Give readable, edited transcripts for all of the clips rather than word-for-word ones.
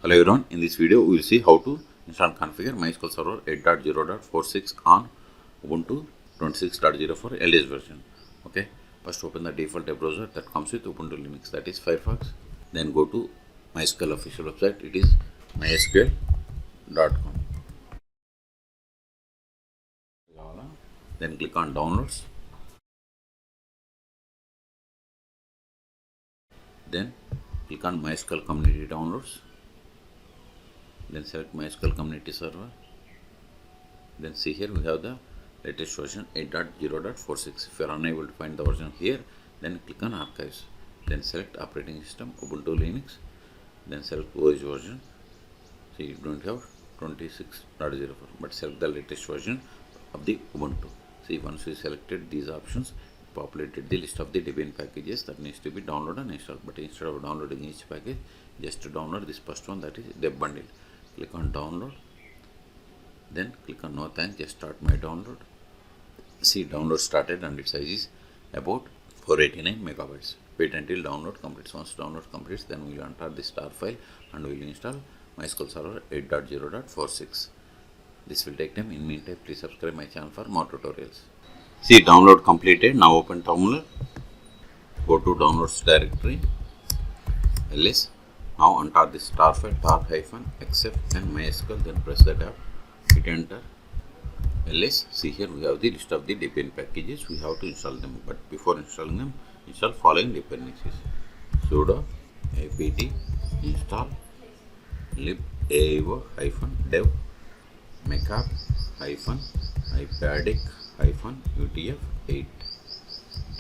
Hello everyone, in this video we will see how to install and configure MySQL Server 8.0.46 on Ubuntu 26.04 LTS version. Okay, first open the default web browser that comes with Ubuntu Linux, that is Firefox. Then go to MySQL official website, it is mysql.com. Then click on downloads. Then click on MySQL community downloads. Then select MySQL community server. Then see here we have the latest version 8.0.46. If you are unable to find the version here, then click on archives. Then select operating system Ubuntu Linux. Then select OS version. See, you don't have 26.04, but select the latest version of the Ubuntu. See, once we selected these options, it populated the list of the Debian packages that needs to be downloaded and installed. But instead of downloading each package, just to download this first one, that is Deb bundle. Click on download. Then click on no thanks, just start my download. See, download started and its size is about 489 megabytes. Wait until download completes. Once download completes, then we will enter the star file and we will install MySQL Server 8.0.46. This will take time. In meantime, please subscribe my channel for more tutorials. See, download completed. Now open terminal. Go to downloads directory, ls. Now enter the star file tar-except and MySQL. Then press the tab. Hit enter. ls. See, here we have the list of the Debian packages. We have to install them, but before installing them, install following dependencies: sudo apt install libao-dev mcap ipadic-utf8. Hit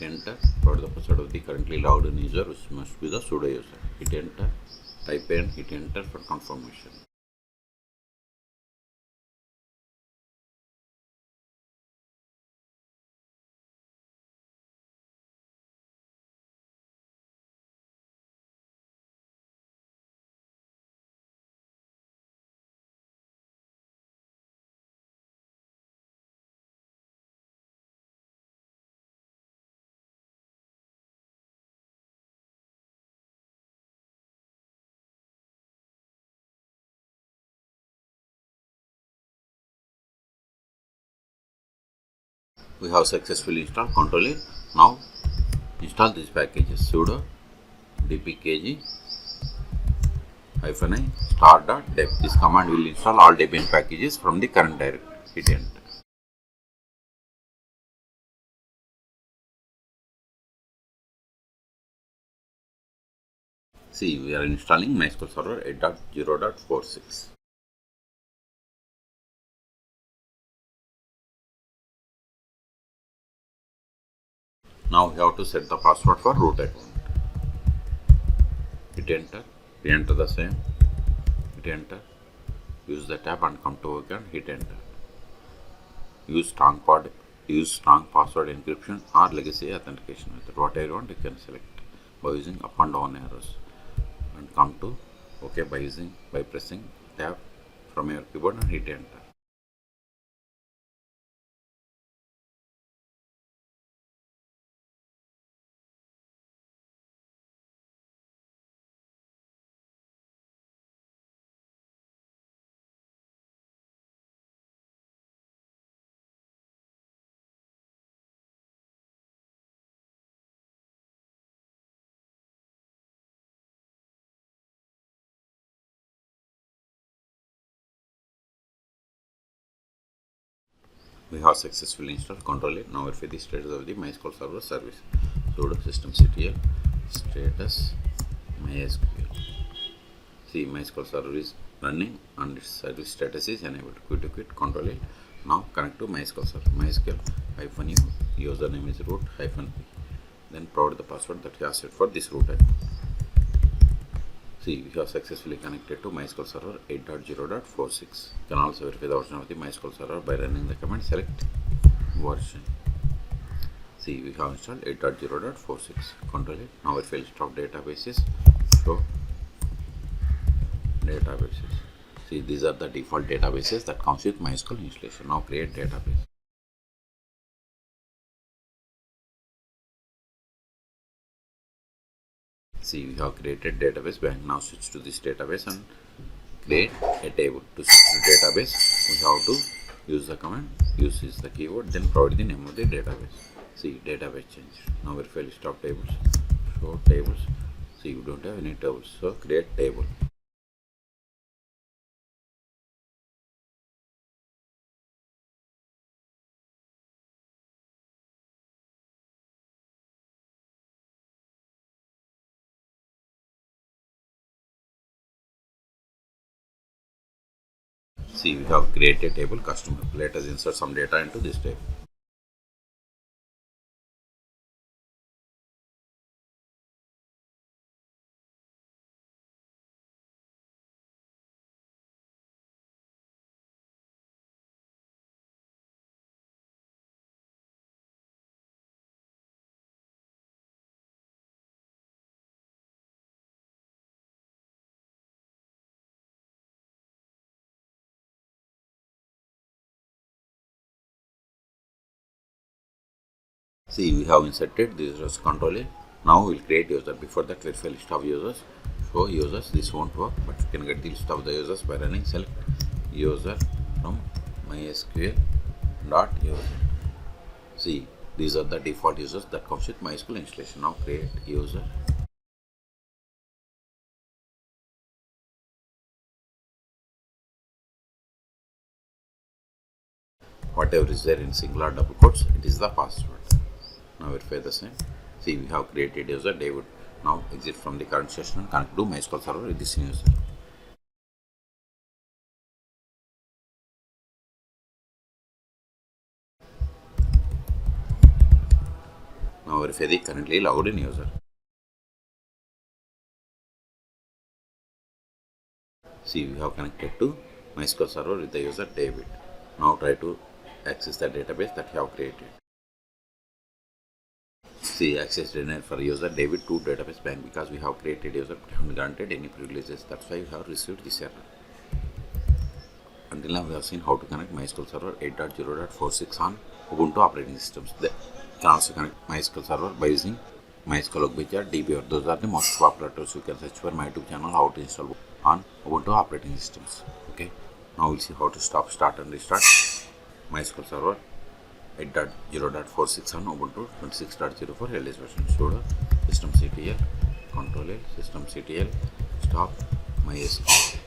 enter. For the password of the currently logged in user, which must be the sudo user. Hit enter. Type and hit enter for confirmation. We have successfully installed Control A. Now install these packages: sudo dpkg -i star.deb. This command will install all Debian packages from the current directory. Hit enter. See, we are installing MySQL Server 8.0.46. Now we have to set the password for root account. Hit enter. Re-enter the same. Hit enter. Use the tab and come to account. Hit enter. Use strong password encryption or legacy authentication method. Whatever you want, you can select by using up and down arrows. And come to OK by pressing tab from your keyboard and hit enter. We have successfully installed Control A. Now verify the status of the MySQL Server service. Sudo systemctl status MySQL. See, MySQL Server is running and its service status is enabled. Quit Control A. Now connect to MySQL Server. MySQL -u username is root-p. Then provide the password that you have set for this root account. See, we have successfully connected to MySQL Server 8.0.46. You can also verify the version of the MySQL Server by running the command select version. See, we have installed 8.0.46. Control it. Now verify list of databases. Show databases. See, these are the default databases that comes with MySQL installation. Now create database. See, we have created database bank. Now switch to this database and create a table. To set the database, we have to use the command, use is the keyword, then provide the name of the database. See, database change. Now verify list of tables. Show tables. See, you don't have any tables, so create table. See, we have created a table customer. Let us insert some data into this table. See, we have inserted this as control A. Now we'll create user. Before that, verify list of users. Show users. This won't work, but you can get the list of the users by running select user from MySQL .user. See, these are the default users that comes with MySQL installation. Now create user. Whatever is there in single or double quotes, it is the password. Now verify the same. See, we have created user David. Now exit from the current session and connect to MySQL server with this user. Now verify the currently logged in user. See, we have connected to MySQL server with the user David. Now try to access the database that we have created. See, access denied for user David to database bank because we have created user but haven't granted any privileges. That's why we have received this error. Until now, we have seen how to connect MySQL Server 8.0.46 on Ubuntu operating systems. You can also connect MySQL Server by using MySQL 8.0.46 DB. Those are the most popular tools. You can search for my YouTube channel how to install on Ubuntu operating systems. Okay. Now we'll see how to start and restart MySQL Server 8.0.46 on Ubuntu 26.04 LTS version. Sudo systemctl control L systemctl stop MySQL.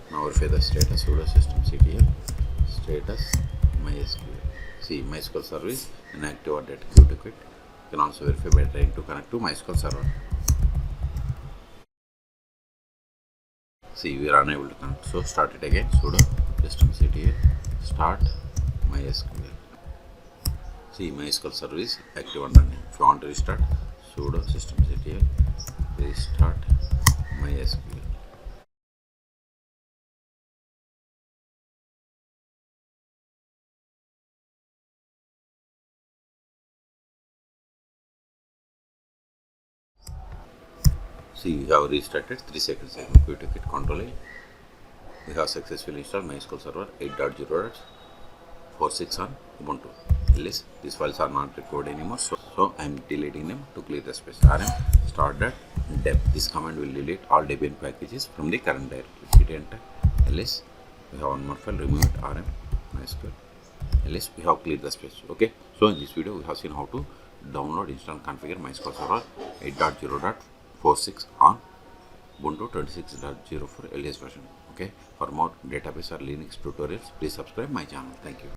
Now verify the status. Sudo systemctl status MySQL. See, MySQL service inactive or data queue to quit. You can also verify by trying to connect to MySQL server. See, we are unable to connect, so start it again. Sudo systemctl start MySQL. See, MySQL service active and running. If you want to restart, sudo systemctl restart MySQL. See, we have restarted 3 seconds ago. If you take it control A, we have successfully installed MySQL Server 8.0.46 on Ubuntu. List, these files are not recorded anymore, so I am deleting them to clear the space. rm start.deb. This command will delete all Debian packages from the current directory. Hit enter. ls, we have one more file, remove it. rm MySQL. ls, we have cleared the space. Okay, so in this video we have seen how to download, install, and configure MySQL Server 8.0.46 on Ubuntu 26.04 LTS version. Okay, for more database or Linux tutorials, please subscribe my channel. Thank you.